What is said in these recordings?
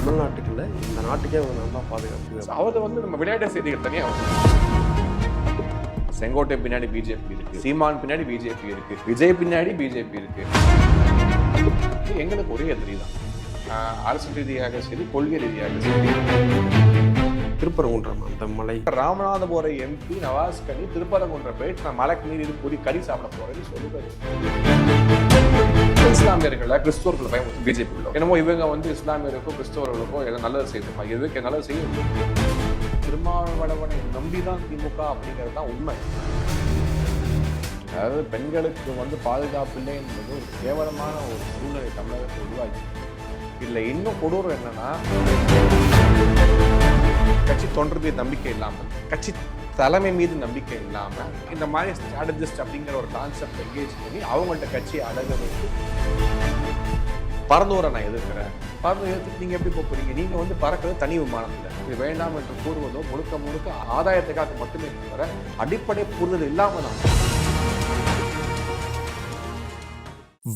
தமிழ்நாட்டுக்கு இல்லை, இந்த நாட்டுக்கே அவங்க நல்லா பாதுகாப்பு. அவரை நம்ம விளையாட்டு செய்திகள் தனியாக செங்கோட்டை பின்னாடி பிஜேபி இருக்கு, சீமான் பின்னாடி பிஜேபி இருக்கு, விஜய் பின்னாடி பிஜேபி இருக்கு. எங்களுக்கு ஒரே எதிரி தான், அரசு ரீதியாக சரி, கொள்கை ரீதியாக சரி. திருப்பரங்குன்றம் அந்த மலை, ராமநாதபுரம் எம்பி நவாஸ் கனி திருப்பரங்குன்றம் போயிட்டு நான் மலைக்கு நீர் இது கூடி கறி சாப்பிட போறேன்னு சொல்லுவாரு. இஸ்லாமியர்களை கிறிஸ்தவர்களை பயன்படுத்தும் பிஜேபி உள்ள என்னமோ இவங்க இஸ்லாமியருக்கோ கிறிஸ்தவர்களுக்கோ எதை நல்லது செய்யணுமா, எதுக்கு நல்லது செய்யும். திருமாவளவனை நம்பிதான் திமுக அப்படிங்கிறது தான் உண்மை. அதாவது பெண்களுக்கு பாதுகாப்பு இல்லை என்பது ஒரு கேவலமான ஒரு சூழ்நிலை தமிழகத்தை உருவாக்கி. இதுல இன்னும் கொடூரம் என்னன்னா, கட்சி தொண்டர் மீது நம்பிக்கை இல்லாமல், கட்சி தலைமை மீது நம்பிக்கை இல்லாம இந்த மாதிரி ஸ்ட்ராட்டஜிஸ்ட் அப்படிங்கிற ஒரு கான்செப்ட் என்கேஜ் பண்ணி அவங்கள்ட்ட கட்சியை அடக வைத்து பறந்தோரை நான் எதிர்க்கிறேன். பறந்து எதிர்த்து நீங்க எப்படி போறீங்க? நீங்க பறக்கிறது தனி விமானத்துல. இது வேண்டாம் என்று கூறுவதோ முழுக்க முழுக்க ஆதாயத்துக்காக மட்டுமே தவிர அடிப்படை புரிதல் இல்லாம தான்.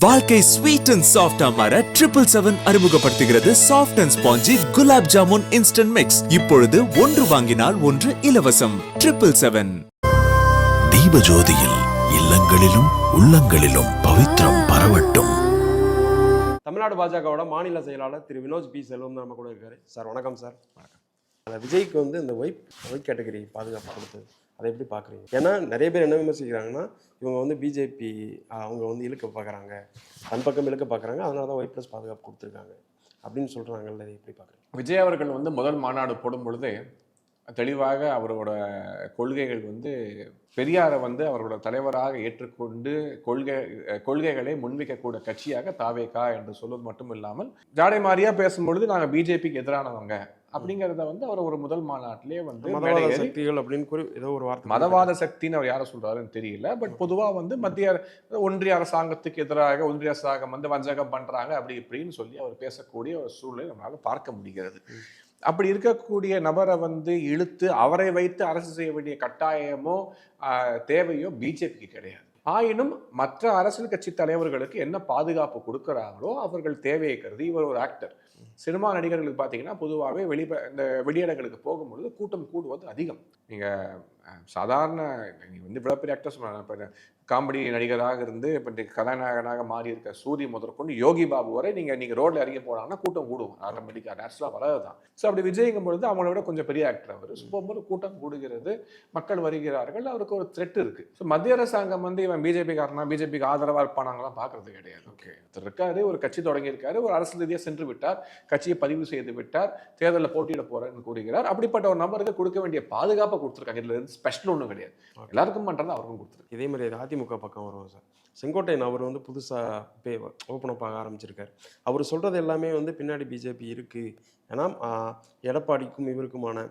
வாழ்க்கை ஸ்வீட் அண்ட் சாஃப்ட் மாற 777 அறிமுகப்படுத்துகிறது soft and spongy gulab jamun instant mix. இப்பொழுது ஒன்று வாங்கினால் ஒன்று இலவசம். 777. தீபஜோதியில் இல்லங்களிலும் உள்ளங்களிலும் பவித்திரம் பரவட்டும். தமிழ்நாடு பாஜகவோட மாநில செயலாளர் திரு வினோத் பி செல்வம் நம்ம கூட இருக்காரு. சார் வணக்கம். சார் விஜய்க்கு இந்த ஒயிட் கேட்டகரி பாதுகாப்பு கொடுத்தது, அதை எப்படி பார்க்குறீங்க? ஏன்னா நிறைய பேர் என்ன விமர்சிக்கிறாங்கன்னா, இவங்க பிஜேபி அவங்க இழுக்க பார்க்குறாங்க, தன் பக்கம் இழுக்க பார்க்குறாங்க, அதனால தான் ஒயிட் ப்ளஸ் பாதுகாப்பு கொடுத்துருக்காங்க அப்படின்னு சொல்கிறாங்கல்ல. அதை எப்படி பார்க்குறீங்க? விஜய் அவர்கள் முதல் மாநாடு போடும் பொழுது தெளிவாக அவரோட கொள்கைகள் பெரியாரை அவரோட தலைவராக ஏற்றுக்கொண்டு கொள்கைகளை முன்வைக்கக்கூடிய கட்சியாக தாவேகா என்று சொல்வது மட்டும் இல்லாமல், ஜாடை மாறியா பேசும்பொழுது நாங்கள் பிஜேபிக்கு எதிரானவங்க அப்படிங்கிறத அவர் ஒரு முதல் மாநாட்டிலே மதவாத சக்திகள் அப்படின்னு ஏதோ ஒரு வார்த்தை, மதவாத சக்தின்னு அவர் யாரை சொல்றாருன்னு தெரியல. பட் பொதுவாக மத்திய ஒன்றிய அரசாங்கத்துக்கு எதிராக ஒன்றிய அரசாங்கம் வஞ்சகம் பண்றாங்க அப்படி இப்படின்னு சொல்லி அவர் பேசக்கூடிய ஒரு சூழ்நிலை நம்மளால பார்க்க முடிகிறது. அப்படி இருக்கக்கூடிய நபரை இழுத்து அவரை வைத்து அரசு செய்ய வேண்டிய கட்டாயமோ தேவையோ பிஜேபிக்கு கிடையாது. ஆயினும் மற்ற அரசியல் கட்சி தலைவர்களுக்கு என்ன பாதுகாப்பு கொடுக்குறாங்களோ அவர்கள் தேவையை கருதி, இவர் ஒரு ஆக்டர், சினிமா நடிகர்களுக்கு பார்த்தீங்கன்னா பொதுவாகவே இந்த வெளியிடங்களுக்கு போகும்பொழுது கூட்டம் கூடுவது அதிகம். நீங்கள் சாதாரண இவ்வளோ பெரிய ஆக்டர்ஸ், இப்போ காமெடி நடிகராக இருந்து இப்போ கதாநாயகனாக மாறி இருக்க சூரிய முதற்கொண்டு யோகி பாபு வரை நீங்கள் ரோட்ல இறங்கி போனாங்கன்னா கூட்டம் கூடும், ஆட்டோமேட்டிக்காக நேச்சுரலாக வராது தான். ஸோ அப்படி விஜய்ங்கும் பொழுது அவங்கள விட கொஞ்சம் பெரிய ஆக்டர் அவர். ஸோ போகும்போது கூட்டம் கூடுகிறது, மக்கள் வருகிறார்கள், அவருக்கு ஒரு த்ரெட் இருக்கு. ஸோ மத்திய அரசாங்கம் இவன் பிஜேபி காரனா, பிஜேபிக்கு ஆதரவாக இருப்பானாங்களாம் பார்க்கறது கிடையாது. ஓகே, இருக்காரு, ஒரு கட்சி தொடங்கியிருக்காரு, ஒரு அரசு ரீதியாக சென்று விட்டார், கட்சியை பதிவு செய்து விட்டார், தேர்தலில் போட்டியிட போறேன்னு கூறுகிறார். அப்படிப்பட்ட ஒரு நபருக்கு கொடுக்க வேண்டிய பாதுகாப்பை கொடுத்துருக்காங்க. இதுல இருந்து ஸ்பெஷல் ஒன்றும் கிடையாது, எல்லாருக்கும் பண்றது அவருக்கும் கொடுத்துருக்கு. இதே மாதிரி அதிமுக பக்கம் வரும் சார். செங்கோட்டையன் அவர் புதுசாக ஓப்பன் அப் ஆக ஆரம்பிச்சிருக்காரு. அவர் சொல்றது எல்லாமே பின்னாடி பிஜேபி இருக்கு. ஏன்னா எடப்பாடிக்கும் இவருக்குமான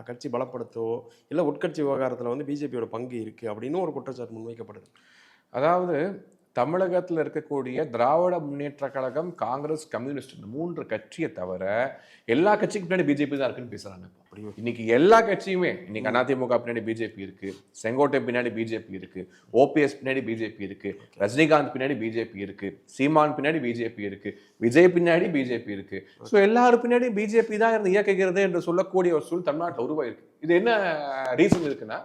கட்சி பலப்படுத்தவோ இல்லை உட்கட்சி விவகாரத்தில் பிஜேபியோட பங்கு இருக்கு அப்படின்னு ஒரு குற்றச்சாட்டு முன்வைக்கப்படுது. அதாவது தமிழகத்தில் இருக்கக்கூடிய திராவிட முன்னேற்ற கழகம், காங்கிரஸ், கம்யூனிஸ்ட், இந்த 3 கட்சியை தவிர எல்லா கட்சிக்கும் பின்னாடி பிஜேபி தான் இருக்குன்னு பேசுறாங்க. இன்னைக்கு எல்லா கட்சியுமே, இன்னைக்கு அதிமுக பின்னாடி பிஜேபி இருக்கு, செங்கோட்டை பின்னாடி பிஜேபி இருக்கு, ஓபிஎஸ் பின்னாடி பிஜேபி இருக்கு, ரஜினிகாந்த் பின்னாடி பிஜேபி இருக்கு, சீமான் பின்னாடி பிஜேபி இருக்கு, விஜய் பின்னாடி பிஜேபி இருக்கு. ஸோ எல்லாரும் பின்னாடி பிஜேபி தான் இருந்து இயக்குகிறது என்று சொல்லக்கூடிய ஒரு சூழல் தமிழ்நாட்டில் உருவாயிருக்கு. இது என்ன ரீசன் இருக்குன்னா,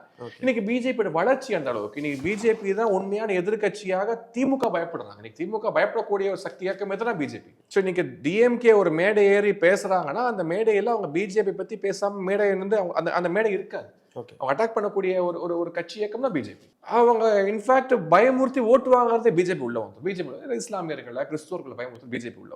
இன்னைக்கு பிஜேபியோட வளர்ச்சி அந்த அளவுக்கு, இன்னைக்கு பிஜேபி தான் உண்மையான எதிர்கட்சியாக திமுக பயப்படுறாங்க. இன்னைக்கு திமுக பயப்படக்கூடிய ஒரு சக்தி இயக்கம் எதுனா பிஜேபி. ஸோ இன்னைக்கு டிஎம்கே ஒரு மேடை ஏறி பேசுறாங்கன்னா அந்த மேடையில அவங்க பிஜேபி பத்தி பேசாம மேடை அந்த மேடை இருக்காது. அவங்க அட்டாக் பண்ணக்கூடிய ஒரு கட்சி இயக்கம் தான் பிஜேபி. அவங்க இன்ஃபேக்ட் பயமுறுத்தி ஓட்டு வாங்குறதே பிஜேபி உள்ள வந்துடும். பிஜேபி இஸ்லாமியர்களை கிறிஸ்தவர்களை பயமுறுத்தி பிஜேபி உள்ள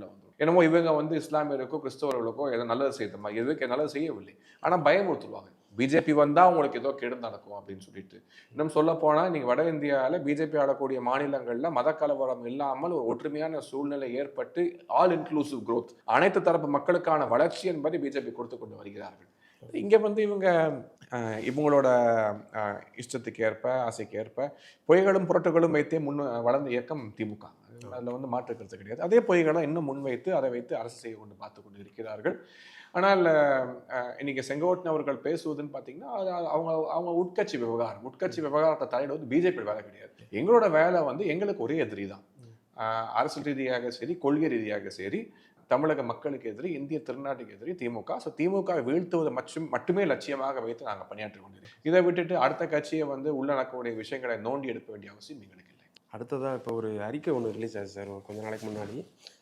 வந்துடும். என்னமோ இவங்க இஸ்லாமியருக்கோ கிறிஸ்தவர்களுக்கோ எதை நல்லது செய்யணுமா, எதுக்கு நல்லது செய்யவில்லை, ஆனா பயமுறுத்துவாங்க. பிஜேபி வந்தா உங்களுக்கு ஏதோ கெடு நடக்கும் அப்படின்னு சொல்லிட்டு. இன்னும் சொல்ல போனா நீங்க வட இந்தியாவில் பிஜேபி ஆளக்கூடிய மாநிலங்கள்ல மத கலவரம் இல்லாமல் ஒரு ஒற்றுமையான சூழ்நிலை ஏற்பட்டு ஆல் இன்க்ளூசிவ் growth, அனைத்து தரப்பு மக்களுக்கான வளர்ச்சி என்பதை பிஜேபி கொடுத்து கொண்டு வருகிறார்கள். இங்க இவங்களோட இஷ்டத்துக்கு ஏற்ப, ஆசைக்கு ஏற்ப பொய்களும் புரட்டுகளும் வைத்தே வளர்ந்த இயக்கம் திமுக. அதில் மாற்றுக்கிறது கிடையாது. அதே பொய்களை இன்னும் முன்வைத்து அதை வைத்து அரசு செய்ய கொண்டு பார்த்து கொண்டு இருக்கிறார்கள். ஆனால் இன்னைக்கு செங்கோட்டன் அவர்கள் பேசுவதுன்னு பார்த்தீங்கன்னா, அது அவங்க உட்கட்சி விவகாரத்தை தலையிடுவது பிஜேபி வேலை கிடையாது. எங்களோட வேலை எங்களுக்கு ஒரே எதிரி தான், அரசியல் ரீதியாக சரி, கொள்கை ரீதியாக சரி, தமிழக மக்களுக்கு எதிரி, இந்திய திருநாட்டுக்கு எதிரி திமுக. ஸோ திமுக வீழ்த்துவதை மட்டுமே லட்சியமாக வைத்து நாங்கள் பணியாற்றி கொண்டிருக்கோம். இதை விட்டுட்டு அடுத்த கட்சியை வந்து உள்ள நடக்கக்கூடிய விஷயங்களை நோண்டி எடுக்க வேண்டிய அவசியம் எங்களுக்கு இல்லை. அடுத்ததாக இப்போ ஒரு அறிக்கை ஒன்று ரிலீஸ் ஆச்சு சார் கொஞ்ச நாளைக்கு முன்னாடி.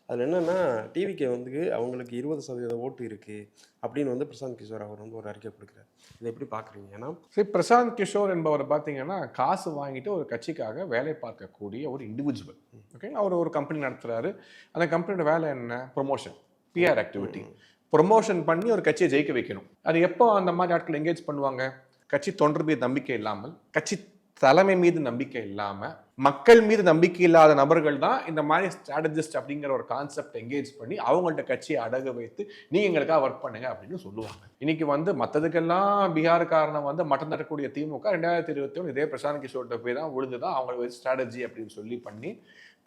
அதில் என்னென்னா டிவிக்கு வந்து அவங்களுக்கு 20% ஓட்டு இருக்குது அப்படின்னு வந்து பிரசாந்த் கிஷோர் அவர் வந்து ஒரு அறிக்கை கொடுக்குறாரு. இதை எப்படி பார்க்குறீங்க? ஏன்னா சரி, பிரசாந்த் கிஷோர் என்பவர் பார்த்தீங்கன்னா காசு வாங்கிட்டு ஒரு கட்சிக்காக வேலை பார்க்கக்கூடிய ஒரு இண்டிவிஜுவல். ஓகே, அவர் ஒரு கம்பெனி நடத்துகிறாரு. அந்த கம்பெனியோட வேலை என்ன? Promotion, PR activity. ப்ரொமோஷன் பண்ணி ஒரு கட்சியை ஜெயிக்க வைக்கணும். அது எப்போ அந்த மாதிரி ஆட்கள் என்கேஜ் பண்ணுவாங்க? கட்சி தொண்டர் மீது நம்பிக்கை இல்லாமல், கட்சி தலைமை மீது நம்பிக்கை இல்லாமல், மக்கள் மீது நம்பிக்கை இல்லாத நபர்கள் தான் இந்த மாதிரி ஸ்ட்ராட்டஜிஸ்ட் அப்படிங்கிற ஒரு கான்செப்ட் என்கேஜ் பண்ணி அவங்கள்ட்ட கட்சியை அடகு வைத்து நீங்க எங்களுக்காக ஒர்க் பண்ணுங்க அப்படின்னு சொல்லுவாங்க. இன்னைக்கு வந்து மற்றதுக்கெல்லாம் பீகாருக்காரனை வந்து மட்டம் தரக்கூடிய திமுக 2021 இதே பிரசாந்த் கிஷோர்கிட்ட போய் தான் விழுந்துதான் அவங்களை வச்சு ஸ்ட்ராட்டஜி அப்படின்னு சொல்லி பண்ணி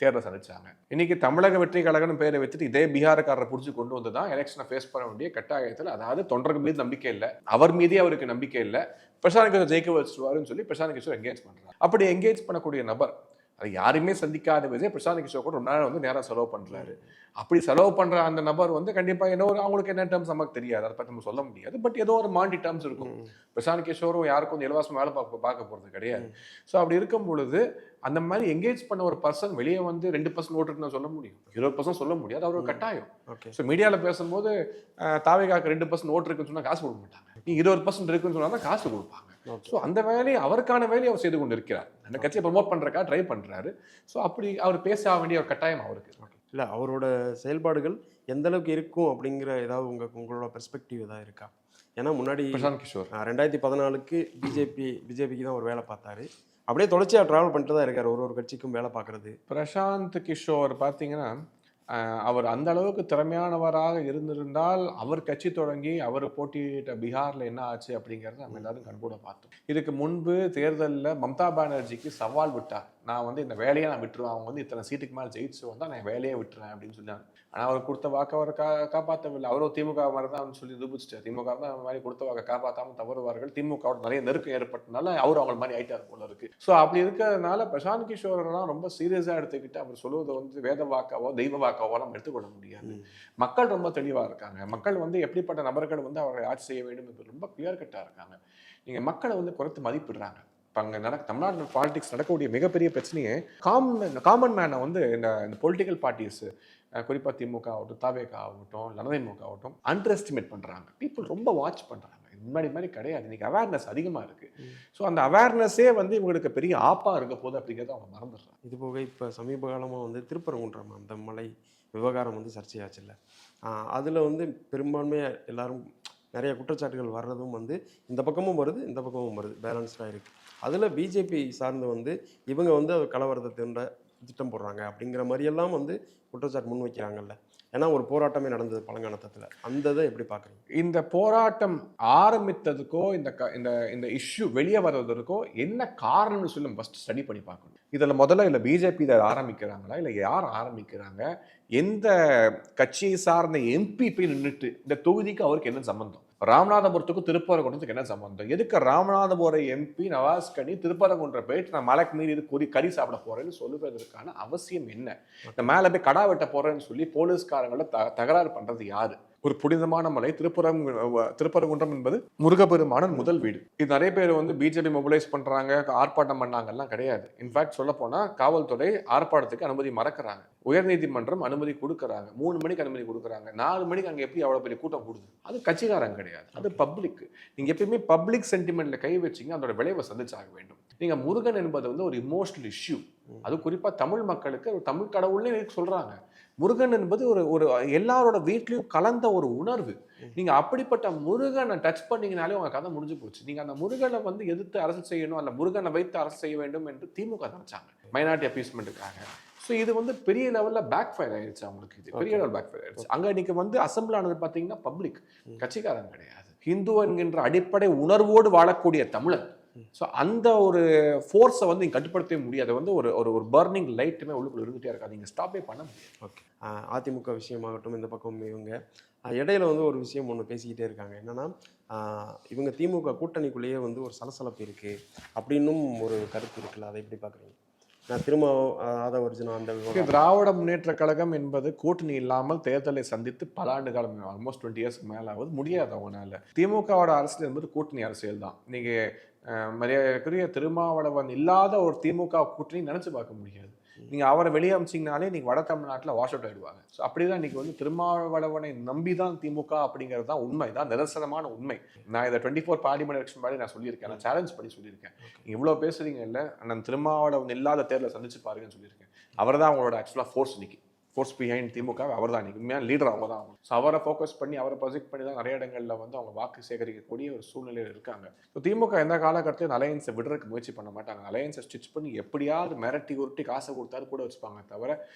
தேர்தல் சந்திச்சாங்க. இன்னைக்கு தமிழக வெற்றி கழகம்னு பேரை வச்சுட்டு இதே பீகாருக்காரரை பிடிச்சி கொண்டு வந்து தான் எலெக்ஷனை ஃபேஸ் பண்ண வேண்டிய கட்டாயத்தில், அதாவது தொண்டர்கள் மீது நம்பிக்கை இல்லை, அவர் மீதே அவருக்கு நம்பிக்கை இல்லை, பிரசாந்த் கிஷோர் ஜெயிக்க வச்சுருவாருன்னு சொல்லி பிரசாந்த் கிஷோர் என்கேஜ் பண்றாரு. அப்படி என்கேஜ் பண்ணக்கூடிய நபர் அது யாருமே சந்திக்காத விதே பிரசாந்த் கிஷோர் கூட ரொம்ப நேரம் வந்து நேரம் செலவு பண்றாரு. அப்படி செலவு பண்ற அந்த நபர் வந்து கண்டிப்பா அவங்களுக்கு என்ன டேர்ம்ஸ் நமக்கு தெரியாது, அதை பற்றி நம்ம சொல்ல முடியாது. பட் ஏதோ ஒரு மாண்டி டேர்ம்ஸ் இருக்கும். பிரசாந்த் கிஷோரும் யாருக்கும் வந்து இலவசம் வேலை பார்க்க போறது கிடையாது. ஸோ அப்படி இருக்கும் பொழுது அந்த மாதிரி என்கேஜ் பண்ண ஒரு பர்சன் வெளியே வந்து 2% ஓட்டு இருக்குன்னு சொல்ல முடியும், 20% சொல்ல முடியாது. அது ஒரு கட்டாயம். ஸோ மீடியாவில் பேசும்போது தாவேகாக்கு 2% ஓட்டு இருக்குன்னு சொன்னா காசு கொடுக்க மாட்டாங்க. நீ 20% இருக்குன்னு சொன்னா தான் காசு கொடுப்பாங்க. ஸோ அந்த வேலையை, அவருக்கான வேலையை அவர் செய்து கொண்டு இருக்கிறார். அந்த கட்சியை ப்ரமோட் பண்றதுக்காக ட்ரை பண்றாரு. ஸோ அப்படி அவர் பேச வேண்டிய ஒரு கட்டாயம் அவருக்கு இல்லை. அவரோட செயல்பாடுகள் எந்த அளவுக்கு இருக்கும் அப்படிங்கிற ஏதாவது உங்களோட பெர்ஸ்பெக்டிவ் ஏதாவது இருக்கா? ஏன்னா முன்னாடி பிரசாந்த் கிஷோர் 2014க்கு பிஜேபிக்கு தான் ஒரு வேலை பார்த்தாரு. அப்படியே தொடர்ச்சியாக ட்ராவல் பண்ணிட்டு தான் இருக்காரு, ஒரு கட்சிக்கும் வேலை பார்க்கறது. பிரசாந்த் கிஷோர் பார்த்தீங்கன்னா அவர் அந்த அளவுக்கு திறமையானவராக இருந்திருந்தால் அவர் கட்சி தொடங்கி அவர் போட்டியிட்ட பீகாரில் என்ன ஆச்சு அப்படிங்கிறத நம்ம எல்லாரும் கண்கூட பார்த்தோம். இதுக்கு முன்பு தேர்தலில் மம்தா பானர்ஜிக்கு சவால் விட்டார். நான் வந்து இந்த வேலையை நான் விட்டுருவேன், அவங்க வந்து இத்தனை சீட்டுக்கு மேலே ஜெயிச்சு வந்தால் நான் வேலையை விட்டுறேன் அப்படின்னு சொன்னாங்க. ஆனால் அவர் கொடுத்த வாக்கு அவர் காப்பாற்றவில்லை. அவரும் திமுக மாதிரி தான் சொல்லி நிரூபிச்சிட்டார். திமுக தான் அந்த மாதிரி கொடுத்த வாக்கை காப்பாற்றாமல் தவறுவார்கள். திமுக நிறைய நெருக்கம் ஏற்பட்டனால அவர் அவங்க மாதிரி ஆயிட்டார் போல இருக்கு. ஸோ அப்படி இருக்கிறதுனால பிரசாந்த் கிஷோரெல்லாம் ரொம்ப சீரியஸாக எடுத்துக்கிட்டு அவர் சொல்லுவதை வந்து வேத வாக்காவோ தெய்வ வாக்காவோ நம்ம எடுத்துக்கொள்ள முடியாது. மக்கள் ரொம்ப தெளிவாக இருக்காங்க. மக்கள் வந்து எப்படிப்பட்ட நபர்கள் வந்து அவரை ஆட்சி செய்ய வேண்டும் என்று ரொம்ப கிளியர் கட்டாக இருக்காங்க. நீங்கள் மக்களை வந்து குறைத்து மதிப்பிடுறாங்க. இப்போ அங்கே தமிழ்நாடு பாலிடிக்ஸ் நடக்கக்கூடிய மிகப்பெரிய பிரச்சனையே காமன் மேனை வந்து இந்த பொலிட்டிக்கல் பார்ட்டிஸ், குறிப்பாக திமுக ஆகட்டும், தாவேகா ஆகட்டும், அதிமுக ஆகட்டும், அண்டர் எஸ்டிமேட் பண்ணுறாங்க. பீப்புள் ரொம்ப வாட்ச் பண்ணுறாங்க. முன்னாடி மாதிரி கிடையாது. இன்னைக்கு அவேர்னஸ் அதிகமாக இருக்குது. ஸோ அந்த அவேர்னஸே வந்து இவங்களுக்கு பெரிய ஆப்பாக இருக்க போகுது அப்படிங்கிறத அவங்க மறந்துடுறாங்க. இது போக இப்போ சமீப காலமாக வந்து திருப்பரங்குன்றம் அந்த மலை விவகாரம் வந்து சர்ச்சையாச்சுல்ல, அதில் வந்து பெரும்பான்மையாக எல்லாரும் நிறைய குற்றச்சாட்டுகள் வர்றதும் வந்து இந்த பக்கமும் வருது, இந்த பக்கமும் வருது, பேலன்ஸ்டாக இருக்குது. அதில் பிஜேபி சார்ந்து வந்து இவங்க வந்து கலவரத்தை திட்டம் போடுறாங்க அப்படிங்கிற மாதிரியெல்லாம் வந்து குற்றச்சாட்டு முன் வைக்கிறாங்கல்ல. ஏன்னா ஒரு போராட்டமே நடந்தது பழங்கானத்தில். அந்த இதை எப்படி பார்க்குறீங்க? இந்த போராட்டம் ஆரம்பித்ததுக்கோ இந்த இஷ்யூ வெளியே வர்றதுக்கோ என்ன காரணம்னு சொல்லி ஃபர்ஸ்ட் ஸ்டடி பண்ணி பார்க்கணும். இதில் முதல்ல இல்லை பிஜேபி இதை ஆரம்பிக்கிறாங்களா, இல்லை யார் ஆரம்பிக்கிறாங்க, எந்த கட்சியை சார்ந்த எம்பி போய் நின்றுட்டு இந்த தொகுதிக்கு அவருக்கு என்ன சம்பந்தம், ராமநாதபுரத்துக்கும் திருப்பரங்குன்றத்துக்கு என்ன சம்பந்தம், எதுக்கு ராமநாதபுரம் எம்பி நவாஸ் கனி திருப்பரங்குன்ற போயிட்டு நான் மலைக்கு மீறி இது கறி சாப்பிட போறேன்னு சொல்லுவதற்கான அவசியம் என்ன? இந்த மேலே போய் கடா வெட்ட போறேன்னு சொல்லி போலீஸ்காரங்களை தகராறு பண்றது யாரு? ஒரு புனிதமான மலை திருப்பரங்குன்றம் என்பது முருகப்பெருமானின் முதல் வீடு. இது நிறைய பேர் வந்து பிஜேபி மொபிலைஸ் பண்றாங்க, ஆர்ப்பாட்டம் பண்ணாங்கலாம் கிடையாது. இன்ஃபேக்ட் சொல்ல போனா காவல்துறை ஆர்ப்பாட்டத்துக்கு அனுமதி மறக்கிறாங்க, உயர்நீதிமன்றம் அனுமதி கொடுக்குறாங்க, 3 மணிக்கு அனுமதி கொடுக்குறாங்க, 4 மணிக்கு அங்கே எப்படி அவ்வளோ பெரிய கூட்டம் கூடுது? அது கட்சிக்காரங்க கிடையாது, அது பப்ளிக். நீங்க எப்பயுமே பப்ளிக் சென்டிமெண்ட்ல கை வச்சிங்க அதோட விளைவை சந்திச்சாக வேண்டும். நீங்க முருகன் என்பது வந்து ஒரு இமோஷனல் இஷ்யூ. அது குறிப்பா தமிழ் மக்களுக்கு ஒரு தமிழ் கடவுள்னே சொல்றாங்க. முருகன் என்பது ஒரு எல்லாரோட வீட்லயும் கலந்த ஒரு உணர்வு. நீங்க அப்படிப்பட்ட முருகனை டச் பண்ணீங்கனாலே உங்க கதை முடிஞ்சு போச்சு. நீங்க அந்த முருகனை வந்து எதிர்த்து அரசு செய்யணும், அல்ல முருகனை வைத்து அரசு செய்ய வேண்டும் என்று திமுக நினைச்சாங்க மைனாரிட்டி அப்பீஸ்மெண்ட்டுக்காக. ஸோ இது வந்து பெரிய லெவலில் பேக் ஃபயர் ஆயிடுச்சு அவங்களுக்கு. இது பெரிய லெவல் பேக் ஃபயர் ஆயிடுச்சு. அங்கே இன்னைக்கு வந்து அசம்பிள் ஆனது பார்த்தீங்கன்னா பப்ளிக், கட்சிக்காரன் கிடையாது, ஹிந்து என்கின்ற அடிப்படை உணர்வோடு வாழக்கூடிய தமிழன். ஸோ அந்த ஒரு ஃபோர்ஸை வந்து நீங்கள் கட்டுப்படுத்தவே முடியாது. வந்து ஒரு பர்னிங் லைட்டுமே உள்ளுக்குள்ள இருந்துகிட்டே இருக்காது, நீங்கள் ஸ்டாப்பே பண்ண முடியாது. ஓகே, அதிமுக விஷயமாகட்டும், இந்த பக்கம் இவங்க இடையில வந்து ஒரு விஷயம் ஒன்று பேசிக்கிட்டே இருக்காங்க. என்னன்னா இவங்க திமுக கூட்டணிக்குள்ளேயே வந்து ஒரு சலசலப்பு இருக்குது அப்படின்னும் ஒரு கருத்து இருக்குல்ல, அதை எப்படி பார்க்குறீங்க? நான் திரும்ப ஆதவர்ஜுனா அந்த விவகாரம். திராவிட முன்னேற்ற கழகம் என்பது கூட்டணி இல்லாமல் தேர்தலை சந்தித்து பல ஆண்டு காலம், ஆல்மோஸ்ட் 20 இயர்ஸ்க்கு மேல ஆகுது, முடியாது அவங்களால. திமுகவோட அரசியல் என்பது கூட்டணி அரசியல் தான். நீங்க மரியாதைக்குரிய திருமாவளவன் இல்லாத ஒரு திமுக கூட்டணி நினைச்சு பார்க்க முடியாது. நீங்க அவரை வெளியே அமிச்சிங்கனாலே நீங்க வட தமிழ்நாட்டில் வாஷ் அவுட் ஆயிடுவாங்க. ஸோ அப்படிதான் இன்னைக்கு வந்து திருமாவளவனை நம்பி தான் திமுக அப்படிங்கிறது தான் உண்மை, தான் நிதர்சனமான உண்மை. நான் இதை 24 பார்லிமெண்ட் எலெக்ஷன் பாடி நான் சொல்லியிருக்கேன், நான் சேலஞ்ச் பண்ணி சொல்லியிருக்கேன். இவ்வளோ பேசுறீங்க இல்லை, நான் திருமாவளவன் இல்லாத தேர்தலை சந்திச்சு பாருங்கன்னு சொல்லியிருக்கேன். அவர் தான் அவங்களோட ஆக்சுவலாக ஃபோர்ஸ் இன்னைக்கு, ஃபோர்ஸ் பிஹைண்ட் திமுக அவர் தான் இன்னைக்கு உண்மையான லீடர் அவங்க தான். ஸோ அவரை ஃபோக்கஸ் பண்ணி, அவரை ப்ரொஜெக்ட் பண்ணி தான் நிறைய இடங்களில் வந்து அவங்க வாக்கு சேகரிக்கக்கூடிய ஒரு சூழ்நிலையில் இருக்காங்க. ஸோ திமுக எந்த காலகட்டத்திலும் அலையன்ஸை விடுறதுக்கு முயற்சி பண்ண மாட்டாங்க. அலையன்ஸை ஸ்டிச் பண்ணி எப்படியாவது மிரட்டி உருட்டி காசை கொடுத்தாரு கூட வச்சுப்பாங்க தவிர,